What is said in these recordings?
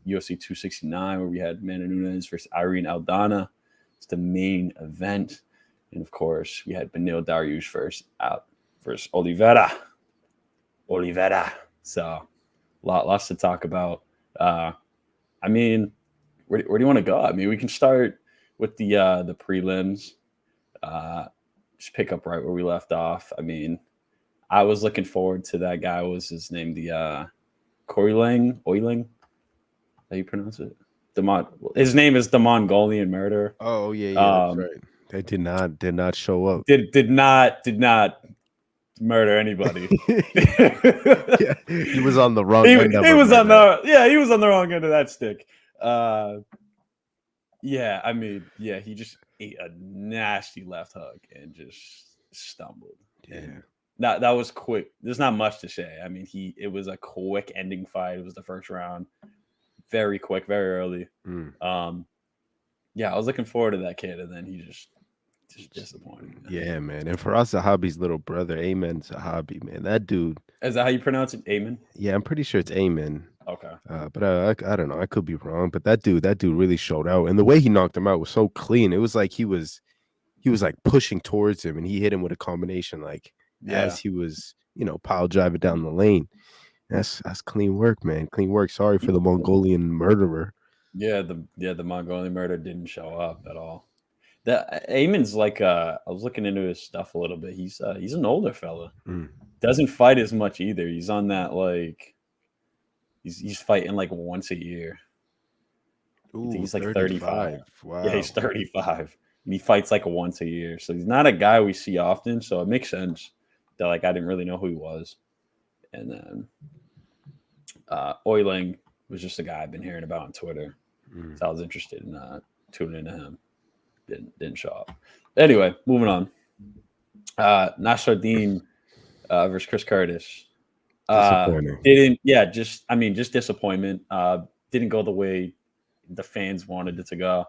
UFC 269, where we had Amanda Nunes versus Irene Aldana. It's the main event. And of course, we had Beneil Dariush versus Oliveira. So, lots to talk about. I mean, where do you want to go? I mean, we can start with the prelims. Just pick up right where we left off. I mean, I was looking forward to that guy. What was his name? The Oiling? How you pronounce it? His name is the Mongolian Murderer. Oh yeah, that's right. They did not show up. Did not murder anybody. Yeah, he was on the wrong end of it. He was on the wrong end of that stick. Yeah, I mean, yeah, he just ate a nasty left hook and just stumbled. Yeah. And that was quick. There's not much to say. I mean, it was a quick ending fight. It was the first round. Very quick, very early. Yeah, I was looking forward to that kid, and then he just disappointed. Yeah, man. And for us, Zahabi's little brother, Ayman Zahabi, man, that dude. Is that how you pronounce it, Ayman? Yeah, I'm pretty sure it's Ayman. Okay. But I don't know. I could be wrong. But that dude really showed out, and the way he knocked him out was so clean. It was like he was like pushing towards him, and he hit him with a combination, like as he was, pile driving down the lane. That's clean work, man. Clean work. Sorry for the Mongolian murderer. Yeah, the Mongolian murderer didn't show up at all. Ayman's like I was looking into his stuff a little bit. He's an older fella. Doesn't fight as much either. He's on that like he's fighting like once a year. Ooh, he's like 35. Wow. Yeah, he's 35. And he fights like once a year. So he's not a guy we see often. So it makes sense that like I didn't really know who he was. And then Oiling was just a guy I've been hearing about on Twitter. So I was interested in tuning into him. Didn't show up. Anyway, moving on. Nasruddin versus Chris Curtis. Disappointing. Just disappointment. Didn't go the way the fans wanted it to go.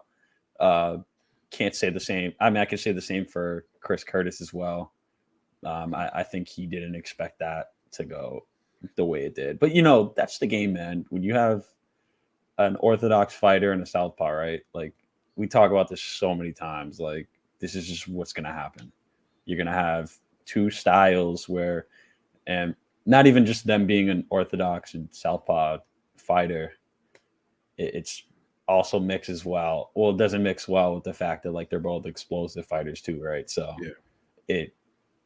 Can't say the same. I mean, I can say the same for Chris Curtis as well. I think he didn't expect that to go the way it did. But, that's the game, man. When you have an orthodox fighter and a southpaw, right? Like, we talk about this so many times. Like, this is just what's going to happen. You're going to have two styles where, and not even just them being an orthodox and southpaw fighter, it's also mixes well. Well, it doesn't mix well with the fact that, like, they're both explosive fighters too, right? So it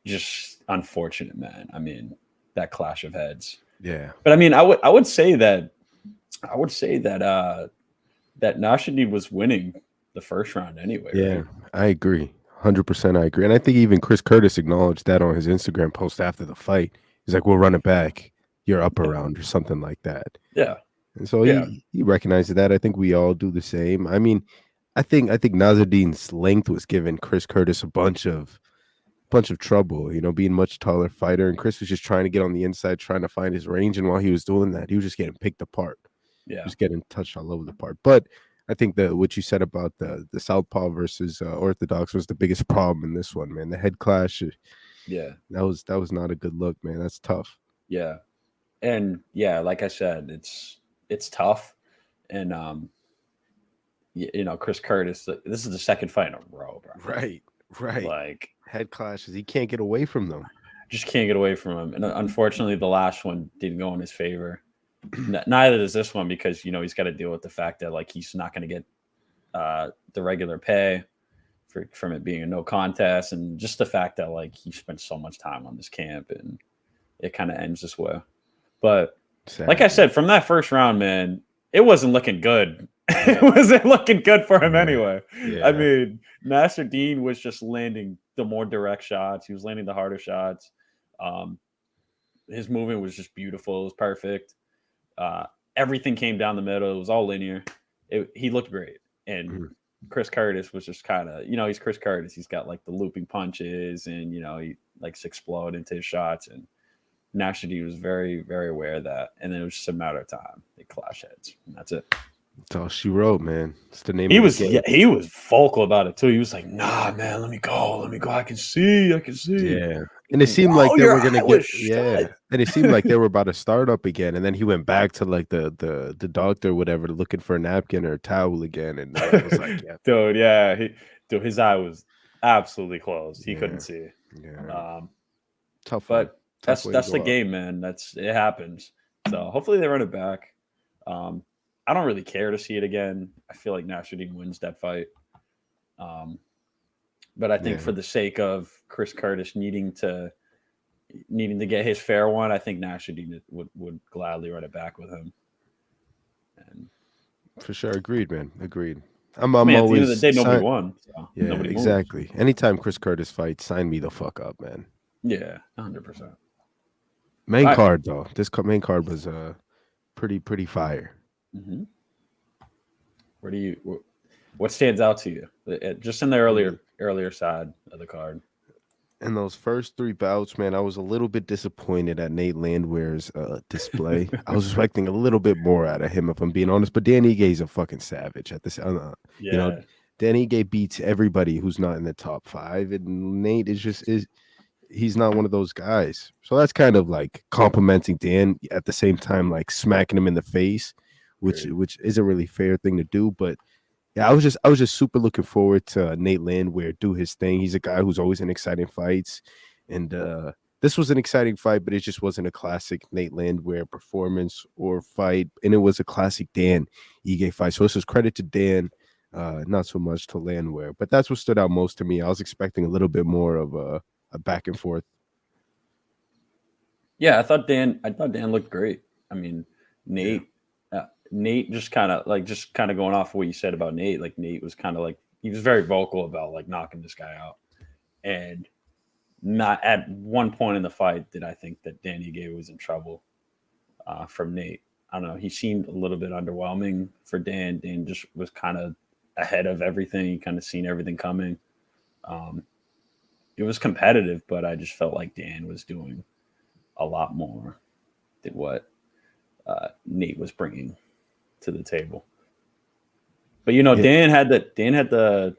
just unfortunate, man. I mean, that clash of heads. Yeah. But I mean, I would say that that Nasruddin was winning the first round anyway. Yeah, right? I agree. 100% I agree. And I think even Chris Curtis acknowledged that on his Instagram post after the fight. He's like, we'll run it back. You're up around or something like that. Yeah. And so he recognized that. I think we all do the same. I mean, I think Nasruddin's length was giving Chris Curtis a bunch of trouble, being a much taller fighter. And Chris was just trying to get on the inside, trying to find his range. And while he was doing that, he was just getting picked apart. Yeah. Just getting touched all over the part. But I think that what you said about the southpaw versus orthodox was the biggest problem in this one, man. The head clash. Yeah. That was not a good look, man. That's tough. Yeah. And yeah, like I said, it's tough. And Chris Curtis, this is the second fight in a row, bro. Right. Like, head clashes. He can't get away from them. Just can't get away from him. And unfortunately, the last one didn't go in his favor. Neither does this one because, he's got to deal with the fact that, like, he's not going to get the regular pay from it being a no contest. And just the fact that, like, he spent so much time on this camp and it kind of ends this way. But like I said, from that first round, man, it wasn't looking good. It wasn't looking good for him anyway. Yeah. I mean, Nasruddin was just landing the more direct shots. He was landing the harder shots. His movement was just beautiful. It was perfect. Everything came down the middle. It was all linear. He looked great. And Chris Curtis was just kind of, he's Chris Curtis. He's got like the looping punches and, he likes to explode into his shots. And Nasruddin was very, very aware of that. And then it was just a matter of time. They clash heads. And that's it. That's all she wrote, man. It's the name of the game. Yeah, he was vocal about it too. He was like, nah, man, let me go. I can see. Yeah. And it seemed like Bro, they your were gonna eye was get shut. and it seemed like they were about to start up again, and then he went back to like the doctor, or whatever, looking for a napkin or a towel again, and I was like, yeah, Dude, yeah. His eye was absolutely closed. He couldn't yeah, see. yeah, Um, tough one, but tough way to that's the go out. game, man. It happens. So hopefully they run it back. Um, I don't really care to see it again. I feel like Nasruddin wins that fight. Um, but I think Yeah, for the sake of Chris Curtis needing to get his fair one, I think Nasruddin would gladly run it back with him. And for sure, agreed, man, agreed. I I'm mean, at the end of the always day, nobody sign. won, so Yeah, nobody moves. exactly. Anytime Chris Curtis fights, sign me the fuck up, man. Yeah, 100%. Main All right. card though, main card was pretty fire. Mm-hmm. Where do you? What stands out to you? Just in the Mm. earlier side of the card. In those first three bouts, man, I was a little bit disappointed at Nate Landwehr's display. I was expecting a little bit more out of him, if I'm being honest. But Dan Ige a fucking savage at this. You know, Yeah, Dan Ige beats everybody who's not in the top five, and Nate is he's not one of those guys. So that's kind of like complimenting Dan at the same time, like smacking him in the face, which agreed. is a really fair thing to do. But yeah, I was just super looking forward to Nate Landwehr do his thing. He's a guy who's always in exciting fights, and this was an exciting fight, but it just wasn't a classic Nate Landwehr performance or fight, and it was a classic Dan Ige fight. So this is credit to Dan, not so much to Landwehr, but that's what stood out most to me. I was expecting a little bit more of a back and forth. Yeah, I thought Dan looked great. I mean, Yeah, Nate just kind of going off what you said about Nate. Like Nate was kind of like he was very vocal about like knocking this guy out, and not at one point in the fight did I think that Danny Gay was in trouble from Nate. I don't know. He seemed a little bit underwhelming for Dan. Dan just was kind of ahead of everything. He kind of seen everything coming. Um, it was competitive, but I just felt like Dan was doing a lot more than what Nate was bringing to the table. But yeah, Dan had the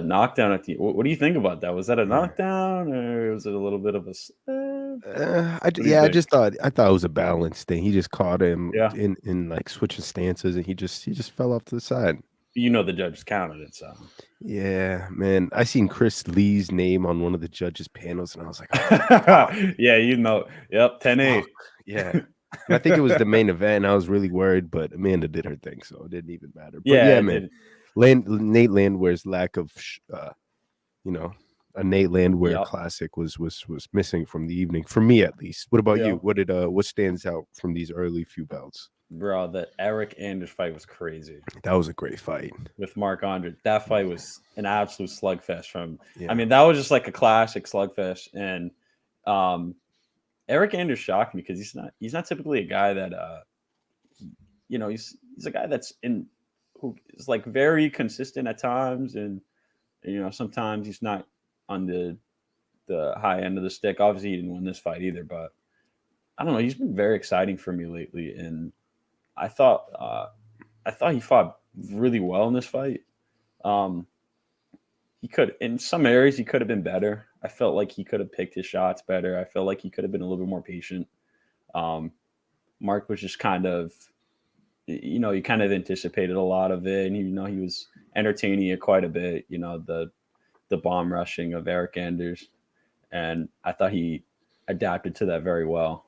knockdown at the. What do you think about that? Was that a yeah. knockdown or was it a little bit of a? What do you Yeah, think? I thought it was a balance thing. He just caught him Yeah, in like switching stances, and he just fell off to the side. the judges counted it, so Yeah, man. I seen Chris Lee's name on one of the judges' panels, and I was like, oh, fuck, yeah, Yep, 10-8. fuck. Yeah. And I think it was the main event. And I was really worried, but Amanda did her thing, so it didn't even matter. But Yeah, yeah, it man, did. Nate Landwehr's lack of, you know, a Nate Landwehr Yep. classic was missing from the evening for me at least. What about you? Yeah. What stands out from these early few bouts? Bro, that Eric Anders fight was crazy That was a great fight. with Mark Andre. That fight was an absolute slugfest from I Yeah, mean, that was just like a classic slugfest. And um Eric Anders shocked me because he's not typically a guy that he's a guy that's in who is like very consistent at times and sometimes he's not on the high end of the stick. Obviously he didn't win this fight either, but I don't know, he's been very exciting for me lately and I thought I thought he fought really well in this fight. Um, he could, in some areas, he could have been better. I felt like he could have picked his shots better. I felt like he could have been a little bit more patient. Um, Mark was just kind of, you kind of anticipated a lot of it, and he was entertaining it quite a bit. The bomb rushing of Eric Anders, and I thought he adapted to that very well.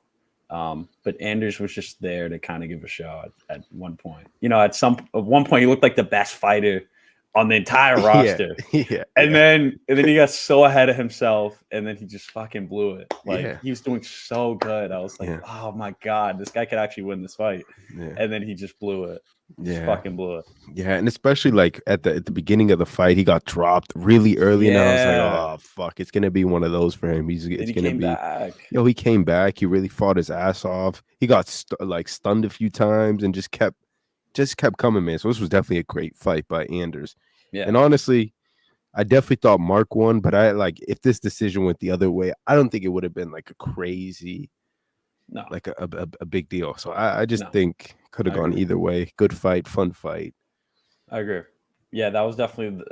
But Anders was just there to kind of give a show at one point. At one point he looked like the best fighter on the entire yeah, roster. yeah, And yeah, then he got so ahead of himself, and then he just fucking blew it. Like yeah, he was doing so good. I was like, yeah, oh my god, this guy could actually win this fight. yeah, And then he just blew it. Just yeah. fucking blew it. Yeah, and especially like at the beginning of the fight, he got dropped really early, and I was like, Yeah. "Oh fuck, it's gonna be one of those for him." Then It's he gonna came be, back. he came back. He really fought his ass off. He got stunned a few times and just kept coming, man. So this was definitely a great fight by Anders. Yeah. And honestly, I definitely thought Mark won, but I like if this decision went the other way, I don't think it would have been like a crazy, No. like a big deal. So I just No. think could have I gone agree. either way. Good fight, fun fight. I agree. Yeah, that was definitely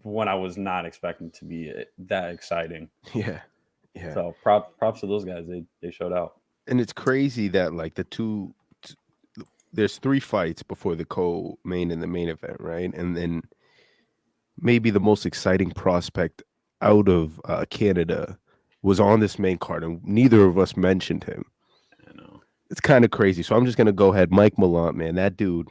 one I was not expecting to be that exciting. Yeah. Yeah. So props to those guys. They showed out. And it's crazy that like there's 3 fights before the co-main and the main event, right? And then maybe the most exciting prospect out of Canada was on this main card, and neither of us mentioned him. I know. It's kind of crazy. So I'm just gonna go ahead. Mike Malott, man, that dude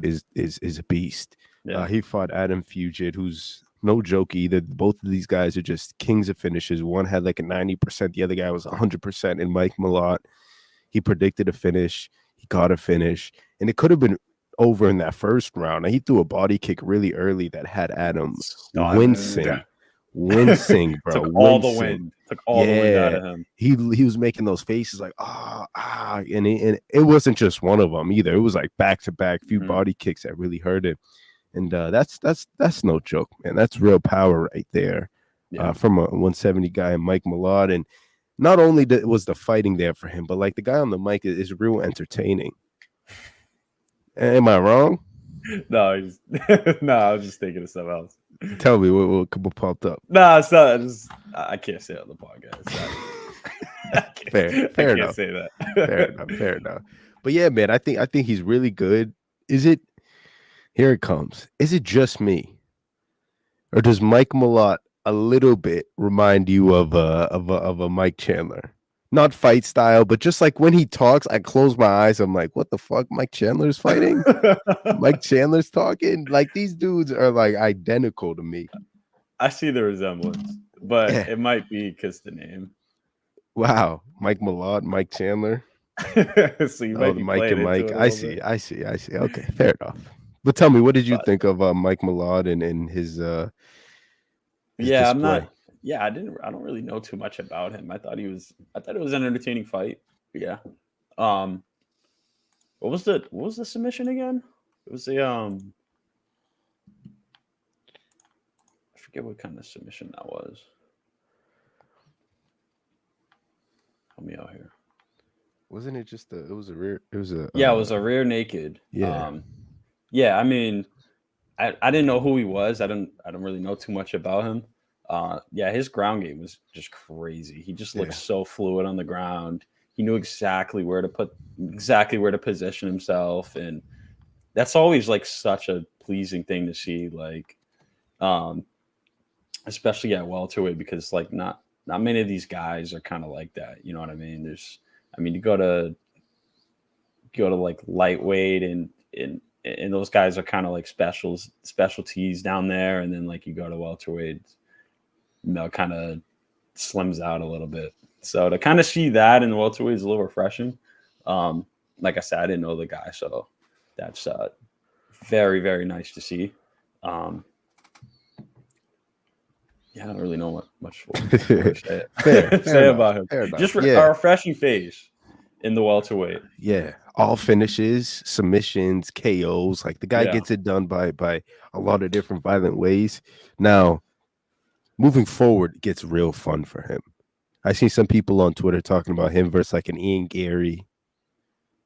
is a beast. Yeah. He fought Adam Fugit, who's no joke either. Both of these guys are just kings of finishes. One had like a 90%, the other guy was 100%. And Mike Malott, he predicted a finish, he got a finish, and it could have been over in that first round. And he threw a body kick really early that had Adam Stunned. wincing, bro, Took all the wincing. wind. Took all the wind out Yeah, of him. he was making those faces like and it wasn't just one of them either. It was like back to back, few body kicks that really hurt him, and that's no joke, man. That's real power right there, from a 170 guy, Mike Malott. And not only was the fighting there for him, but like the guy on the mic is real entertaining. Am I wrong? No, no, I was just thinking of something else. Tell me what popped up. No, it's not. I can't say it on the podcast. Fair I enough. can't say that. Fair enough. But yeah, man, I think he's really good. Is it? Here it comes. Is it just me, or does Mike Malott a little bit remind you of a Mike Chandler? Not fight style, but just like when he talks, I close my eyes. I'm like, what the fuck? Mike Chandler's fighting? Mike Chandler's talking? Like, these dudes are like identical to me. I see the resemblance, but it might be because the name. Wow. Mike Malott, Mike Chandler. So you might be Mike and Mike. I see. Okay, fair enough. But tell me, what did you think of Mike Malott and his yeah, display? I'm not. Yeah, I don't really know too much about him. I thought it was an entertaining fight. Yeah. What was the submission again? It was I forget what kind of submission that was. Help me out here. Wasn't it just it was a rear? It was a it was a rear naked. Yeah. Yeah, I mean, I didn't know who he was. I don't really know too much about him. Yeah, his ground game was just crazy. He just looked so fluid on the ground. He knew exactly where to position himself, and that's always like such a pleasing thing to see. Like, especially at welterweight, because like not many of these guys are kind of like that. You know what I mean? You go to like lightweight and those guys are kind of like specialties down there, and then like you go to welterweight, kind of slims out a little bit. So to kind of see that in the welterweight is a little refreshing. Like I said, I didn't know the guy, so that's very, very nice to see. Yeah, I don't really know much to say about him. Just a refreshing face in the welterweight. Yeah, all finishes, submissions, KOs. Like the guy gets it done by a lot of different violent ways. Now, moving forward, it gets real fun for him. I see some people on Twitter talking about him versus like an Ian Gary.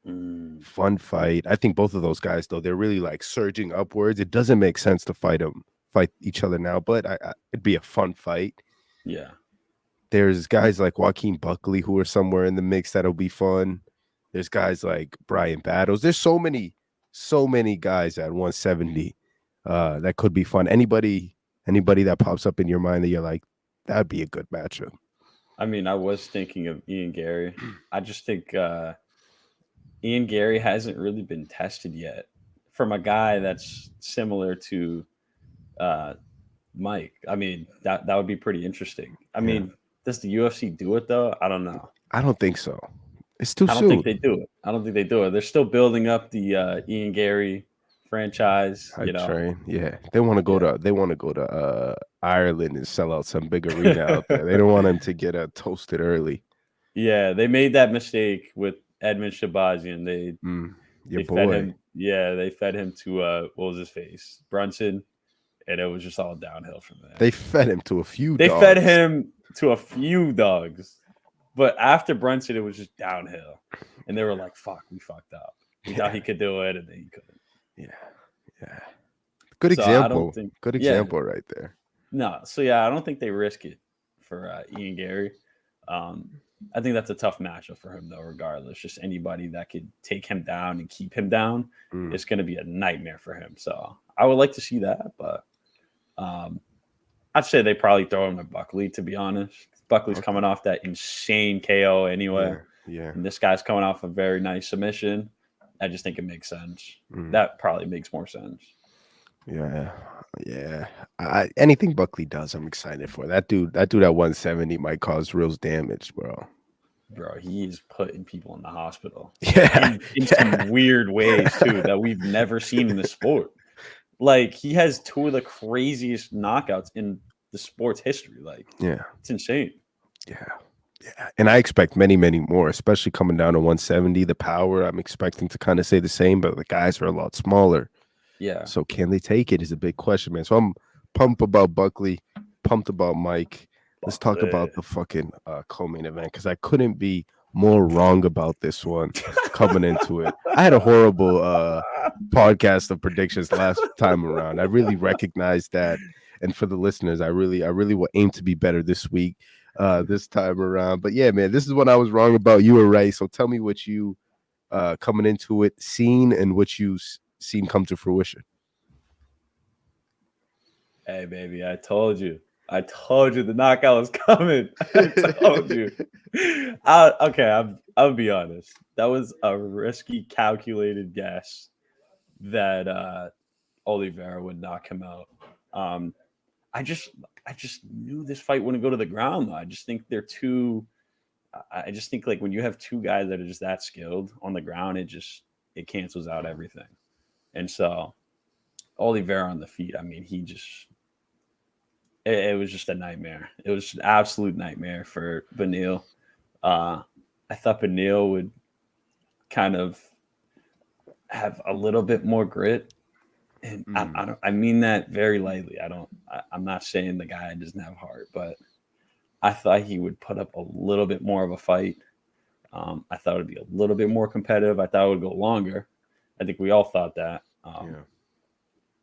Fun fight. I think both of those guys, though, they're really like surging upwards. It doesn't make sense to fight each other now, but it'd be a fun fight. Yeah. There's guys like Joaquin Buckley who are somewhere in the mix that'll be fun. There's guys like Brian Battles. There's so many guys at 170 that could be fun. Anybody that pops up in your mind that you're like, that'd be a good matchup? I mean, I was thinking of Ian Gary. I just think Ian Gary hasn't really been tested yet from a guy that's similar to Mike. I mean, that would be pretty interesting. I mean, does the UFC do it though? I don't know. I don't think so. It's too soon. I don't think they do it. They're still building up the Ian Gary franchise. Train. Yeah, they want to go to Ireland and sell out some big arena out there. They don't want him to get toasted early. Yeah, they made that mistake with Edmund Shabazian. They fed him. Yeah, they fed him to what was his face, Brunson, and it was just all downhill from there. They fed him to a few. Dogs, but after Brunson, it was just downhill, and they were like, "Fuck, we fucked up. We thought he could do it, and then he couldn't." Yeah. Good example right there. No, so yeah, I don't think they risk it for Ian Gary. I think that's a tough matchup for him, though, regardless. Just anybody that could take him down and keep him down is going to be a nightmare for him. So I would like to see that, but I'd say they probably throw him to Buckley, to be honest. Buckley's coming off that insane KO anyway. Yeah. And this guy's coming off a very nice submission. I just think it makes sense. That probably makes more sense. Yeah. Anything Buckley does, I'm excited for. That dude at 170 might cause real damage, bro. Bro, he's putting people in the hospital. Yeah. In some weird ways, too, that we've never seen in the sport. Like, he has two of the craziest knockouts in the sport's history. Like, it's insane. Yeah. And I expect many, many more, especially coming down to 170. The power, I'm expecting to kind of say the same, but the guys are a lot smaller. Yeah. So can they take it is a big question, man. So I'm pumped about Buckley, pumped about Mike. Let's talk about the fucking co-main event, because I couldn't be more wrong about this one coming into it. I had a horrible podcast of predictions last time around. I really recognized that. And for the listeners, I really will aim to be better this week, this time around. But yeah, man, this is what I was wrong about. You were right. So tell me what you coming into it seen and what you seen come to fruition. Hey, baby, I told you the knockout was coming. I told you. I'll be honest. That was a risky, calculated guess that Oliveira would knock him out. I just knew this fight wouldn't go to the ground, though. I just think they're too. I just think, like, when you have two guys that are just that skilled on the ground, it cancels out everything. And so Oliveira on the feet, I mean, it was just a nightmare. It was an absolute nightmare for Beneil. I thought Beneil would kind of have a little bit more grit. And I mean that very lightly. I'm not saying the guy doesn't have heart, but I thought he would put up a little bit more of a fight. I thought it would be a little bit more competitive. I thought it would go longer. I think we all thought that.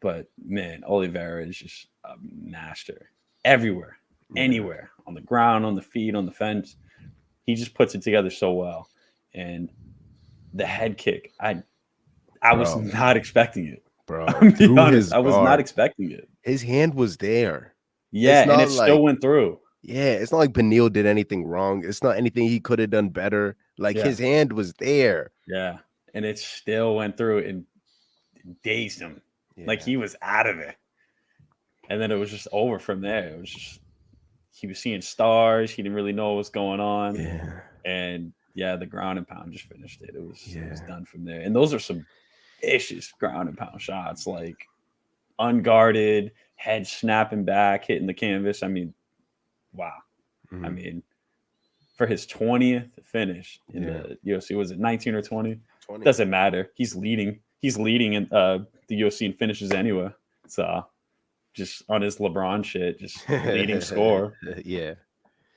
But, man, Oliveira is just a master. Everywhere, anywhere, on the ground, on the feet, on the fence. He just puts it together so well. And the head kick, I was not expecting it. Bro, I was not expecting it. His hand was there. Yeah, and it still went through. Yeah, it's not like Beneil did anything wrong. It's not anything he could have done better. Like, his hand was there. Yeah, and it still went through and dazed him. Yeah. Like, he was out of it. And then it was just over from there. It was just, he was seeing stars. He didn't really know what was going on. Yeah. And, the ground and pound just finished it. It was done from there. And those are some vicious ground and pound shots, like unguarded, head snapping back, hitting the canvas. I mean, wow. I mean, for his 20th finish in the UFC, was it 19 or 20? Doesn't matter. He's leading in the UFC in finishes anyway. So just on his LeBron shit, just leading score.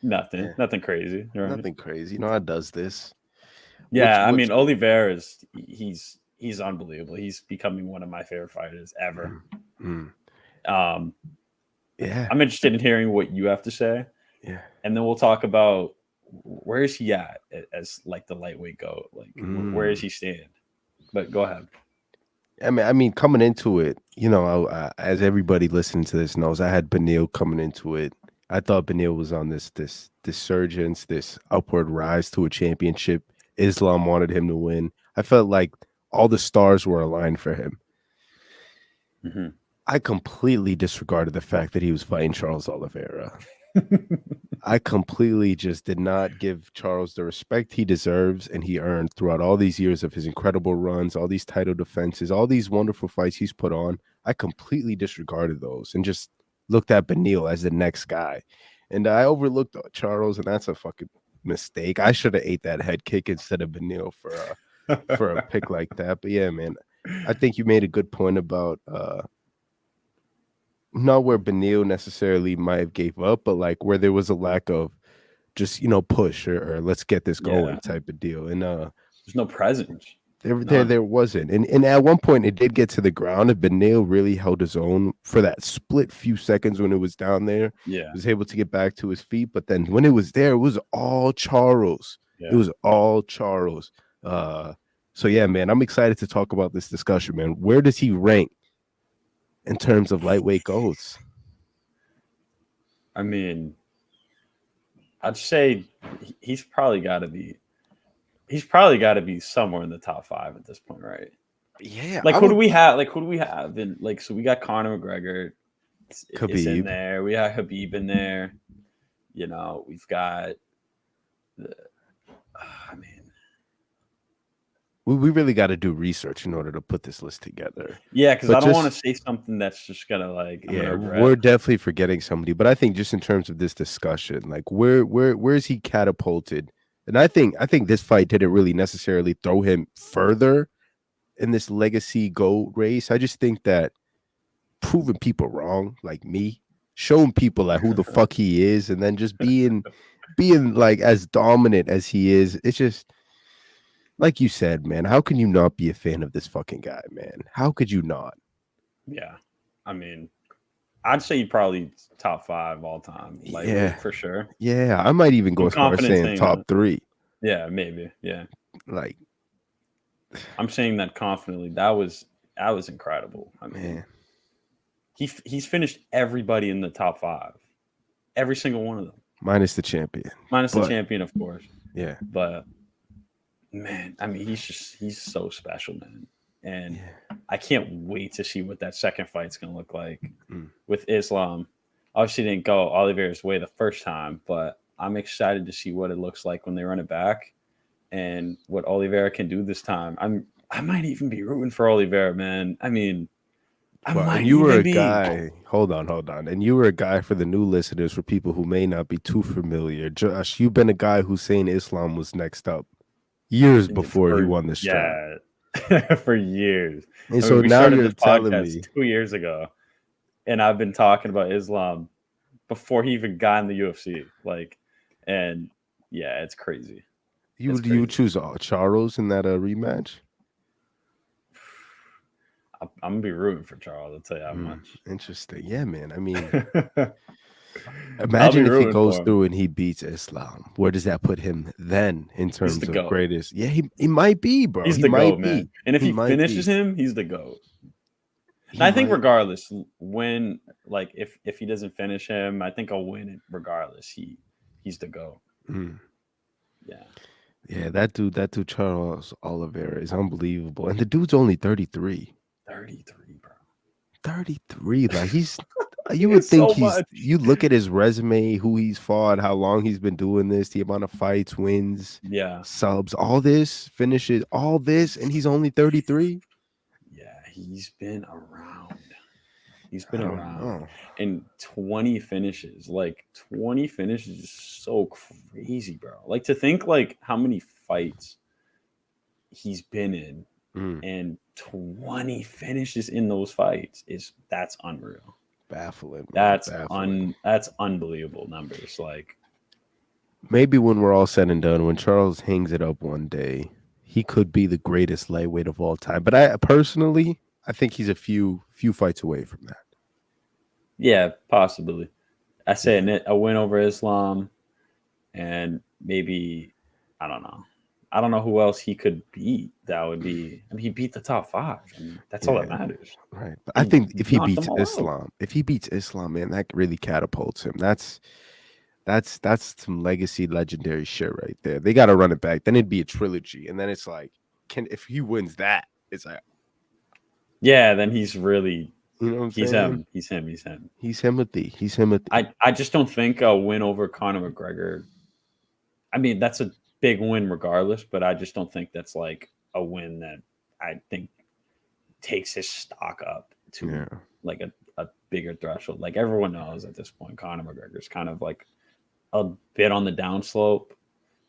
Nothing crazy. Right? Nothing crazy. You know how does this. I mean, Oliveira he's unbelievable. He's becoming one of my favorite fighters ever. I'm interested in hearing what you have to say. Yeah. And then we'll talk about where is he at as like the lightweight goat? Like where is he stand? But go ahead. I mean, coming into it, as everybody listening to this knows, I had Beneil coming into it. I thought Beneil was on this surgence, this upward rise to a championship. Islam wanted him to win. I felt like all the stars were aligned for him. I completely disregarded the fact that he was fighting Charles Oliveira. I completely just did not give Charles the respect he deserves and he earned throughout all these years of his incredible runs, all these title defenses, all these wonderful fights he's put on. I completely disregarded those and just looked at Beneil as the next guy. And I overlooked Charles, and that's a fucking mistake. I should have ate that head kick instead of Beneil for a pick like that. But yeah, man, I think you made a good point about not where Beneil necessarily might have gave up, but like where there was a lack of just push or let's get this going type of deal. And there's no presence. None. There wasn't. And at one point it did get to the ground. If Benail really held his own for that split few seconds when it was down there, Yeah, was able to get back to his feet. But then when it was there, it was all Charles. It yeah. was all Charles. So yeah, man, I'm excited to talk about this discussion, man. Where does he rank in terms of lightweight goats? I mean, I'd say he's probably got to be. He's probably got to be somewhere in the top 5 at this point, right? Yeah, Like I who do would. we have? Like who do we have? And like so we got Conor McGregor. It's in Khabib. there. We got Habib in there. We've got. I mean, We really got to do research in order to put this list together. yeah, because But I don't want to just say something that's just gonna like I'm yeah, gonna regret. we're definitely forgetting somebody. But I think just in terms of this discussion, like where's he catapulted? And I think this fight didn't really necessarily throw him further in this legacy gold race. I just think that proving people wrong, like me, showing people like who the fuck he is, and then just being like as dominant as he is, it's just like you said, man. How can you not be a fan of this fucking guy, man? How could you not? Yeah, I mean, I'd say probably top 5 all time Yeah, lightweight for sure. yeah. I might even go I'm as far as confident saying saying top that. three. Yeah, maybe. Yeah, Like, I'm saying that confidently. That was incredible. I mean, man, he's finished everybody in the top 5, every single one of them, minus the champion. minus the But champion, of course. yeah, But man, I mean, he's so special, man. And yeah. I can't wait to see what that second fight's gonna look like Mm. with Islam. Obviously, didn't go Oliveira's way the first time, but I'm excited to see what it looks like when they run it back and what Oliveira can do this time. I might even be rooting for Oliveira, man. I mean, I Well, and might you were even a be. guy. Hold on. And you were a guy for the new listeners, for people who may not be too familiar. Josh, you've been a guy who's saying Islam was next up years before he For won the strap. yeah, for years. And I mean, so we now started you're this telling podcast me 2 years ago, and I've been talking about Islam before he even got in the UFC. Like, and yeah, it's crazy. It's you crazy. choose Charles in that rematch. I'm gonna be rooting for Charles. I'll tell you how Mm, much. interesting. Yeah, man. I mean, I'll be imagine if he rooting goes for him. through and he beats Islam. Where does that put him then in He's the terms of goat. greatest? Yeah, he might be, bro. He's He the might goat, be. man. And if He he might finishes be. him, he's the goat. And He I think might. regardless, when like if he doesn't finish him, I think I'll win it regardless. He's the goat. Mm. Yeah. Yeah, that dude Charles Oliveira is unbelievable. And the dude's only 33. 33, bro. 33. Like He you would is think so much. you look at his resume, who he's fought, how long he's been doing this, the amount of fights, wins, Yeah. subs, all this, finishes, all this, and he's only 33. Yeah. He's been around. He's I been don't around. know. And 20 finishes. Like 20 finishes is so crazy, bro. Like to think like how many fights he's been in Mm, and 20 finishes in those fights that's unreal. baffling, man. That's Baffling. that's unbelievable numbers. Like Maybe when we're all said and done, when Charles hangs it up one day, he could be the greatest lightweight of all time. But I personally, I think he's a few fights away from that. yeah, possibly. I say Yeah. a win over Islam and maybe I don't know. I don't know who else he could beat. That would be. I mean, he beat the top 5. I mean, that's all that Yeah. matters. Right. But I And think if he knocked beats them all out. Islam, man, that really catapults him. That's some legacy legendary shit right there. They gotta run it back. Then it'd be a trilogy. And then it's like, if he wins that, it's like, Yeah, then he's really you know what I'm he's saying? him. He's him. He's him. He's Timothy. He's Timothy. I just don't think a win over Conor McGregor. I mean, that's a big win regardless, but I just don't think that's like a win that I think takes his stock up to Yeah. like a bigger threshold. Like everyone knows at this point, Conor McGregor's kind of like a bit on the downslope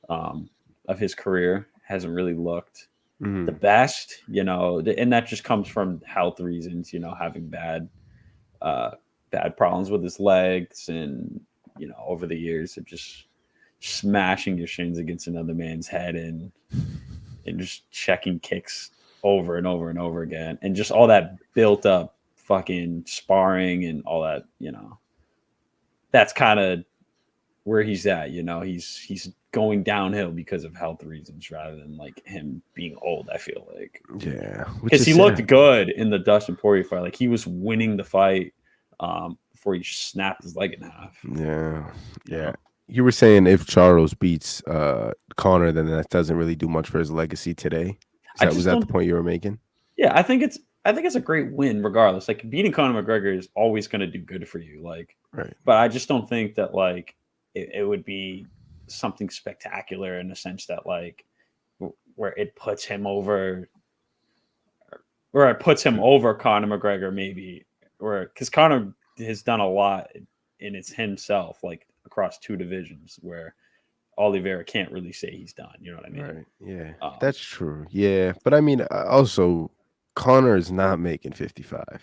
of his career. Hasn't really looked the Mhm. best, and that just comes from health reasons, having uh, bad problems with his legs and, over the years of just smashing your shins against another man's head and and just checking kicks over and over and over again, and just all that built up fucking sparring and all that, that's kind of where he's at. He's going downhill because of health reasons rather than like him being old. I feel like, Yeah, because he looked good in the Dustin Poirier fight. Like he was winning the fight before he snapped his leg in half. Yeah. You were saying if Charles beats Conor, then that doesn't really do much for his legacy today. Was that the point you were making? Yeah, I think it's a great win regardless. Like beating Conor McGregor is always going to do good for you. Like, right. But I just don't think that like it would be something spectacular in the sense that like where it puts him over, or it puts him over Conor McGregor maybe, or because Conor has done a lot and it's himself like across two divisions where Oliveira can't really say he's done. You know what I mean? Right. Yeah, that's true. Yeah, but I mean, also Conor is not making 55.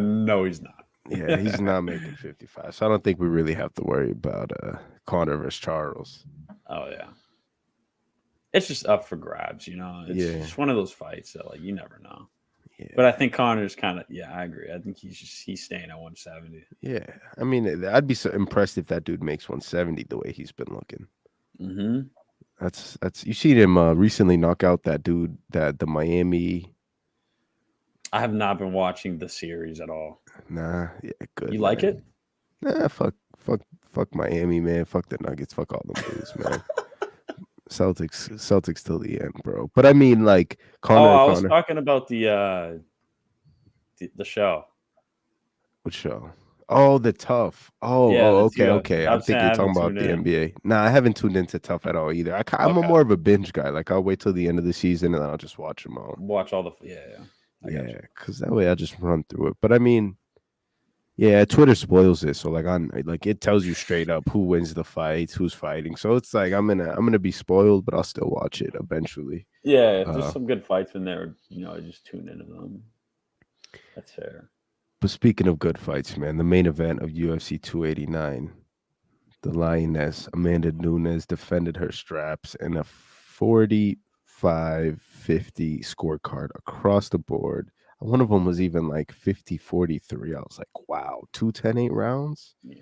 No, he's not. Yeah, he's not making 55. So I don't think we really have to worry about Conor versus Charles. Oh yeah. It's just up for grabs, It's just one of those fights that like you never know. Yeah. But I think Conor's kind of I agree. I think he's staying at 170. Yeah. I mean, I'd be so impressed if that dude makes 170 the way he's been looking. Mm-hmm. That's you seen him recently knock out that dude the Miami. I have not been watching the series at all. Nah, yeah, good. You like it? Nah, fuck Miami, man. Fuck the Nuggets. Fuck all the moves, man. Celtics till the end, bro. But I mean, like Conor. I was talking about the show. What show? Oh, the Tough. Okay. I think you're talking about the NBA. Nah, I haven't tuned into Tough at all either. I'm more of a binge guy. Like I'll wait till the end of the season and then I'll just watch them all. Watch all the yeah, because that way I just run through it. But I mean, yeah, Twitter spoils it. So like it tells you straight up who wins the fights, who's fighting. So it's like I'm gonna be spoiled, but I'll still watch it eventually. Yeah, if there's some good fights in there, I just tune into them. That's fair. But speaking of good fights, man, the main event of UFC 289, the Lioness Amanda Nunes defended her straps in a 45-50 scorecard across the board. One of them was even like 50-43. I was like, wow, 2 10-8 rounds? Yeah,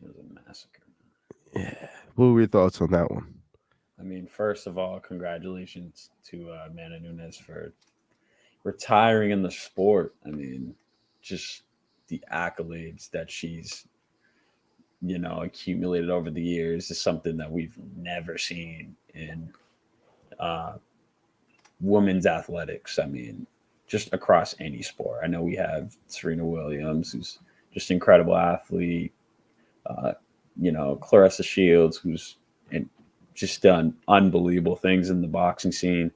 it was a massacre. Yeah. What were your thoughts on that one? I mean, first of all, congratulations to Amanda Nunes for retiring in the sport. I mean, just the accolades that she's, accumulated over the years is something that we've never seen in women's athletics. I mean, just across any sport. I know we have Serena Williams, who's just an incredible athlete. Clarissa Shields, who's just done unbelievable things in the boxing scene.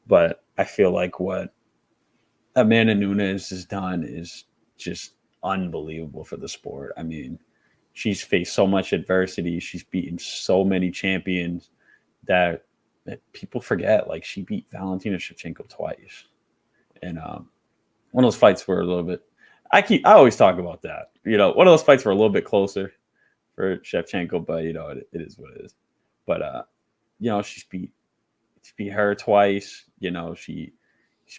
But I feel like what Amanda Nunes has done is just unbelievable for the sport. I mean, she's faced so much adversity. She's beaten so many champions that people forget. Like she beat Valentina Shevchenko twice. And one of those fights were a little bit, I always talk about that. One of those fights were a little bit closer for Shevchenko, but it is what it is. But she's beat her twice. She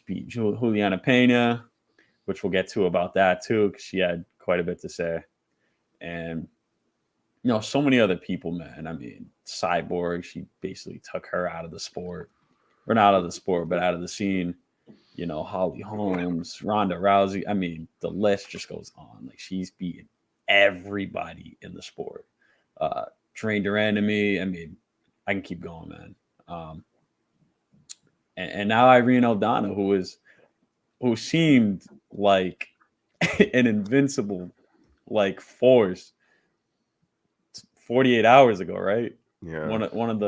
beat Juliana Pena, which we'll get to about that too, because she had quite a bit to say. And so many other people, man. I mean, Cyborg, she basically took her out of the sport, or not out of the sport, but out of the scene. Holly Holmes, Ronda Rousey. I mean, the list just goes on. Like she's beaten everybody in the sport. Trained her enemy. I mean, I can keep going, man. And now Irene Aldana, who seemed like an invincible like force 48 hours ago, right? Yeah. One of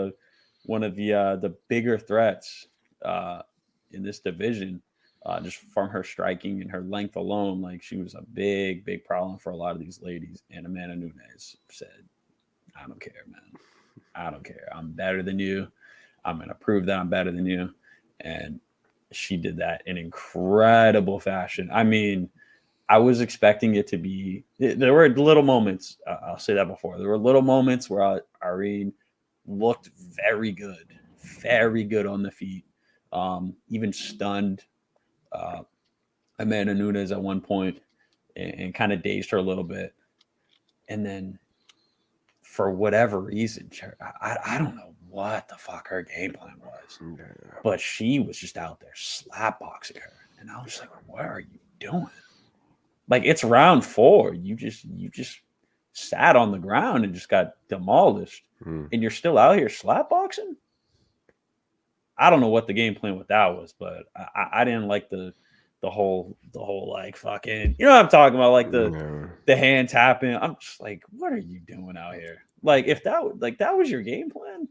the bigger threats in this division, just from her striking and her length alone. Like she was a big problem for a lot of these ladies. And Amanda Nunes said, I don't care, man. I don't care. I'm better than you. I'm going to prove that I'm better than you. And she did that in incredible fashion. I mean, I was expecting it to be, there were little moments. I'll say that before. There were little moments where Irene looked very good very good on the feet, even stunned Amanda Nunes at one point and kind of dazed her a little bit. And then for whatever reason, I don't know what the fuck her game plan was, but she was just out there slap boxing her. And I was like, what are you doing? Like, it's round 4. You just sat on the ground and just got demolished. And you're still out here slap boxing? I don't know what the game plan with that was, but I didn't like the whole like fucking, you know what I'm talking about, like the hand tapping. I'm just like, what are you doing out here? Like, if that was your game plan,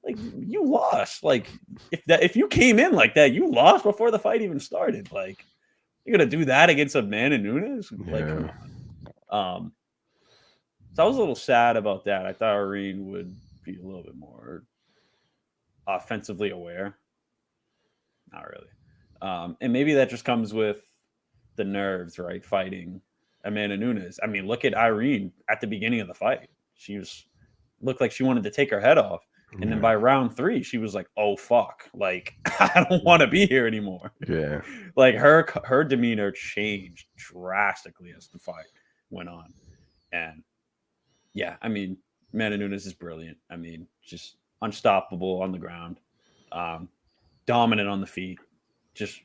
like, you lost. Like, if you came in like that, you lost before the fight even started. Like, you're gonna do that against Amanda Nunes? Like, come on. So I was a little sad about that. I thought Irene would be a little bit more offensively aware. Not really. And maybe that just comes with the nerves, right? Fighting Amanda Nunes. I mean, look at Irene at the beginning of the fight. She looked like she wanted to take her head off. And then by round 3, she was like, oh, fuck. Like, I don't want to be here anymore. Yeah. Like, her demeanor changed drastically as the fight went on. And, yeah, I mean, Amanda Nunes is brilliant. I mean, just unstoppable on the ground. Dominant on the feet. Just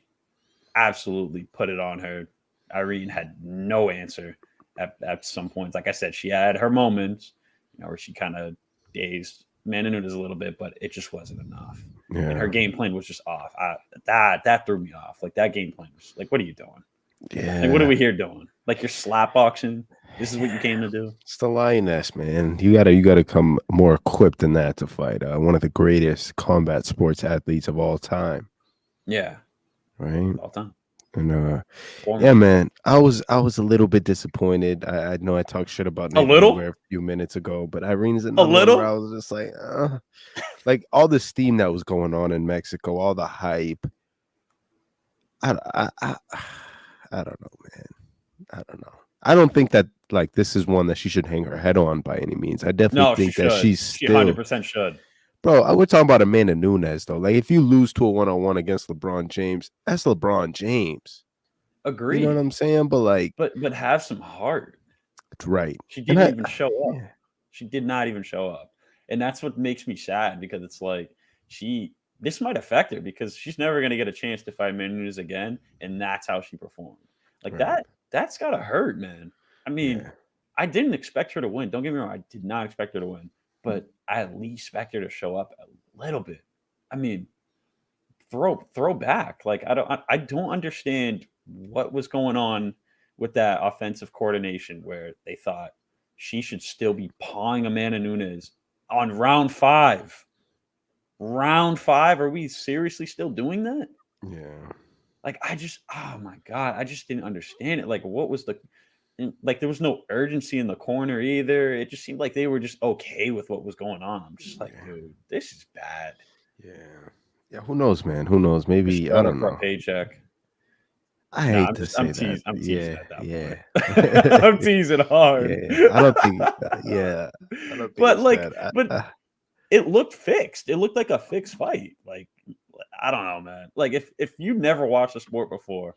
absolutely put it on her. Irene had no answer at some points. Like I said, she had her moments, where she kind of dazed Amanda Nunes a little bit, but it just wasn't enough. Yeah. And her game plan was just off. That threw me off. Like, that game plan was like, what are you doing? Yeah. Like, what are we here doing? Like, you're slap boxing. This is what you came to do. It's the lioness, man. You gotta come more equipped than that to fight one of the greatest combat sports athletes of all time. Yeah. Right. All time. And yeah, man, I was a little bit disappointed. I know I talked shit about Nick a few minutes ago, but Irene's another one where I was just like all the steam that was going on in Mexico, all the hype. I don't know, man. I don't know. I don't think that like this is one that she should hang her head on by any means. I definitely think that she 100% should. Bro, we're talking about Amanda Nunes, though. Like, if you lose to a one-on-one against LeBron James, that's LeBron James. Agreed. You know what I'm saying? But like, but have some heart. Right. She didn't even show up. Yeah. She did not even show up, and that's what makes me sad, because it's like this might affect her, because she's never going to get a chance to fight Amanda Nunes again, and that's how she performed. Like that's gotta hurt, man. I mean, I didn't expect her to win. Don't get me wrong. I did not expect her to win. But I at least expect her to show up a little bit. I mean, throw back. Like, I don't understand what was going on with that offensive coordination, where they thought she should still be pawing Amanda Nunes on round 5. Round 5? Are we seriously still doing that? Yeah. Like, oh my God, I just didn't understand it. Like, what was like, there was no urgency in the corner either. It just seemed like they were just okay with what was going on. I'm just like, dude, this is bad. Yeah. Who knows, man? Who knows? Maybe I don't know. Paycheck. I hate to say that. I'm teasing at that point. I'm teasing hard. Yeah. I don't think. I don't think. But like, it looked fixed. It looked like a fixed fight. Like, I don't know, man. Like, if you've never watched a sport before,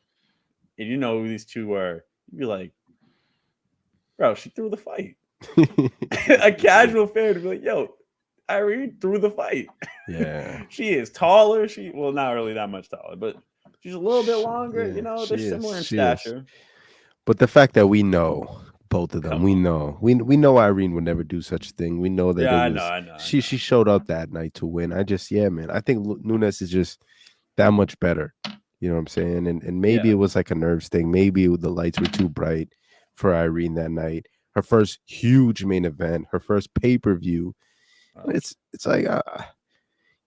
and you know who these two were, you'd be like, bro, she threw the fight. A casual fan would be like, yo, Irene threw the fight. Yeah. She is taller. Well, not really that much taller, but she's a little bit longer. Yeah, they're similar in stature. But the fact that we know both of them, we know Irene would never do such a thing. We know that I know. She showed up that night to win. I think Nunes is just that much better. You know what I'm saying? And maybe it was like a nerves thing. Maybe the lights were too bright for Irene that night. Her first huge main event, her first pay-per-view. It's like I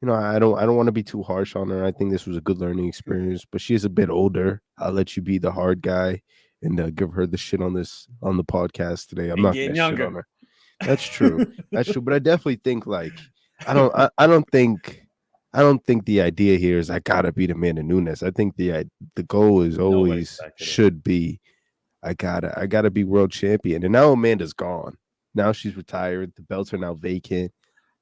don't want to be too harsh on her. I think this was a good learning experience, but she is a bit older. I'll let you be the hard guy and give her the shit on the podcast today. I'm not gonna shit on her. That's true. That's true. But I definitely think like I don't think the idea here is I gotta beat Amanda Nunes. I think the goal is always should be I gotta be world champion. And now Amanda's gone. Now she's retired. The belts are now vacant.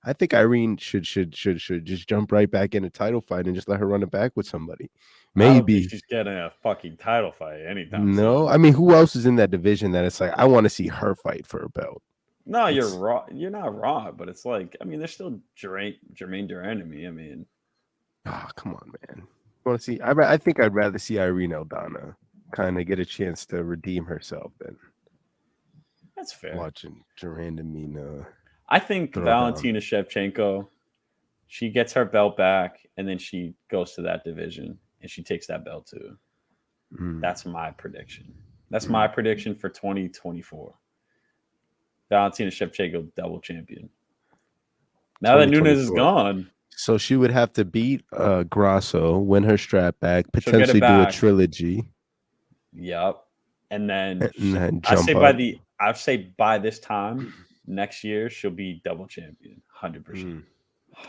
I think Irene should just jump right back in a title fight and just let her run it back with somebody. I don't think Maybe. she's getting a fucking title fight anytime No, soon. I mean, who else is in that division that it's like I want to see her fight for a belt? No, you're It's wrong. You're not wrong, but it's like, I mean, there's still Jermaine Durant to me. I mean, come on, man. Want to see? I think I'd rather see Irene Aldana kind of get a chance to redeem herself than that's fair. watching Durand and Mina I think throw down. Valentina Shevchenko, she gets her belt back, and then she goes to that division and she takes that belt too. Mm. That's my prediction. That's my prediction for 2024. Valentina Shevchenko double champion. Now that Nunes is gone, so she would have to beat Grasso, win her strap back, she'll get it potentially do a back. trilogy. Yep. And then then I jump say up. I'd say by this time next year she'll be double champion, 100%.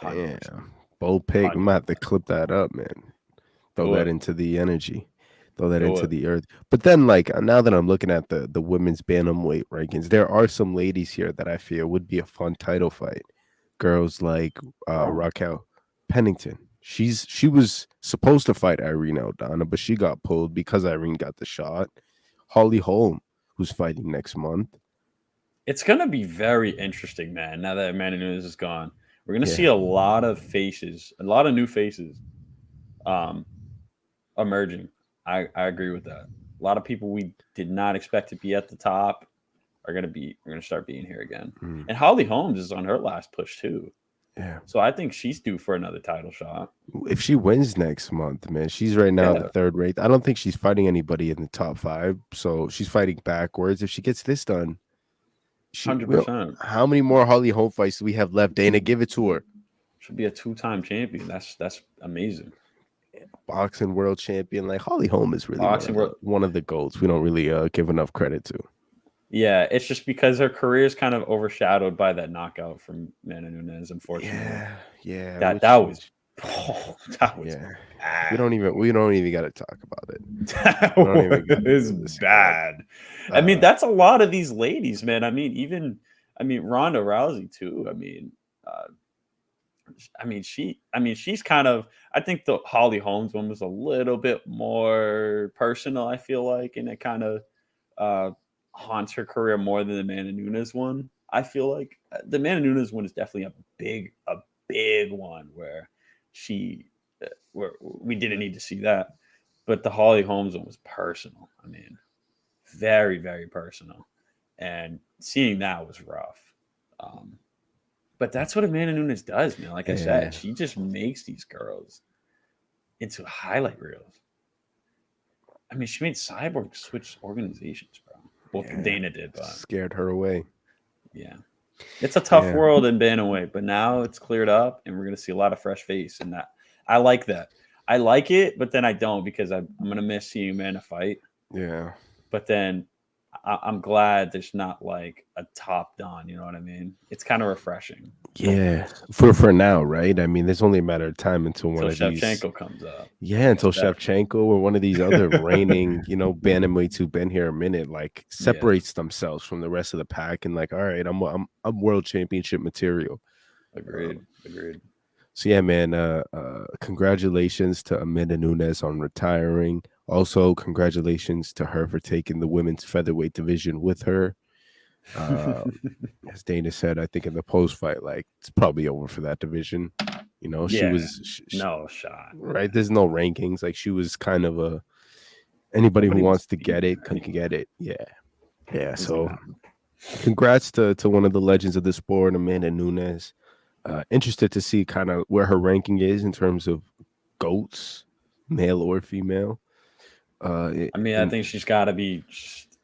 Damn, bold pick. I'm gonna have to clip that up, man. Throw that into the energy. Throw that into the earth. But then, like, now that I'm looking at the women's bantamweight rankings, there are some ladies here that I feel would be a fun title fight. Girls like Raquel Pennington. She was supposed to fight Irene Aldana, but she got pulled because Irene got the shot. Holly Holm, who's fighting next month. It's gonna be very interesting, man. Now that Amanda Nunes is gone, we're gonna see a lot of faces, a lot of new faces, emerging. I agree with that. A lot of people we did not expect to be at the top are gonna start being here again. And Holly Holmes is on her last push too. Yeah. So I think she's due for another title shot. If she wins next month, man, she's right now the third rate. I don't think she's fighting anybody in the top 5, so she's fighting backwards. If she gets this done, 100%. How many more Holly Holm fights do we have left? Dana, give it to her. She'll be a 2-time champion. That's amazing. Boxing world champion. Like Holly Holm is really one of the GOATs we don't really give enough credit to. Yeah, it's just because her career is kind of overshadowed by that knockout from Amanda Nunes, unfortunately. Yeah. That was bad. We don't even got to talk about it. That was bad. I mean, that's a lot of these ladies, man. I mean, Ronda Rousey too. She's kind of. I think the Holly Holmes one was a little bit more personal. I feel like, and it kind of haunts her career more than the Amanda Nunes one. I feel like the Amanda Nunes one is definitely a big one where we didn't need to see that, but the Holly Holmes one was personal. I mean, very, very personal, and seeing that was rough. But that's what Amanda Nunes does, man. Like I said, she just makes these girls into highlight reels. I mean, she made Cyborg switch organizations, bro. Well, Dana did, but scared her away. Yeah. It's a tough world in bantamweight, but now it's cleared up and we're going to see a lot of fresh face. And that I like that. I like it, but then I don't because I'm going to miss seeing Amanda fight. Yeah. But then I'm glad there's not like a top down. You know what I mean? It's kind of refreshing. Yeah, for now, right? I mean, there's only a matter of time until one of Shevchenko comes up. Yeah, until Shevchenko or one of these other reigning, bantamweights who've been here a minute, like separates themselves from the rest of the pack and like, all right, I'm world championship material. Agreed. So yeah, man, congratulations to Amanda Nunes on retiring. Also, congratulations to her for taking the women's featherweight division with her. As Dana said, I think in the post fight, like it's probably over for that division. She was no shot, right? There's no rankings. Like she was kind of anybody who wants to get it can get it. Yeah. So, congrats to one of the legends of the sport, Amanda Nunes. Interested to see kind of where her ranking is in terms of GOATs, male or female. I think she's got to be.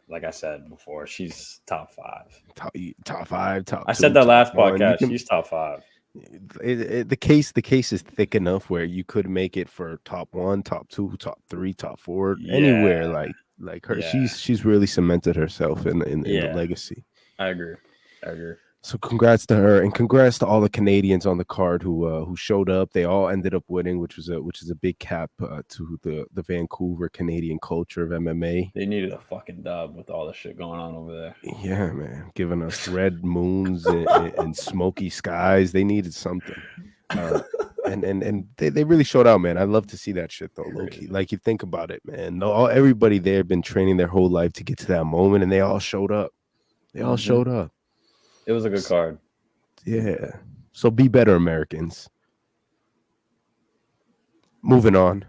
Like I said before, she's top 5. Top 5, top 2. I said that last podcast. She's top 5. The case is thick enough where you could make it for top 1, top 2, top 3, top 4, anywhere. Like her, she's really cemented herself in the legacy. I agree. So congrats to her, and congrats to all the Canadians on the card who showed up. They all ended up winning, which is a big cap to the Vancouver Canadian culture of MMA. They needed a fucking dub with all the shit going on over there. Yeah, man, giving us red moons and smoky skies. They needed something, and they really showed out, man. I love to see that shit though, low key. Like you think about it, man. Everybody there had been training their whole life to get to that moment, and they all showed up. They all showed up. It was a good card. Yeah. So be better, Americans. Moving on.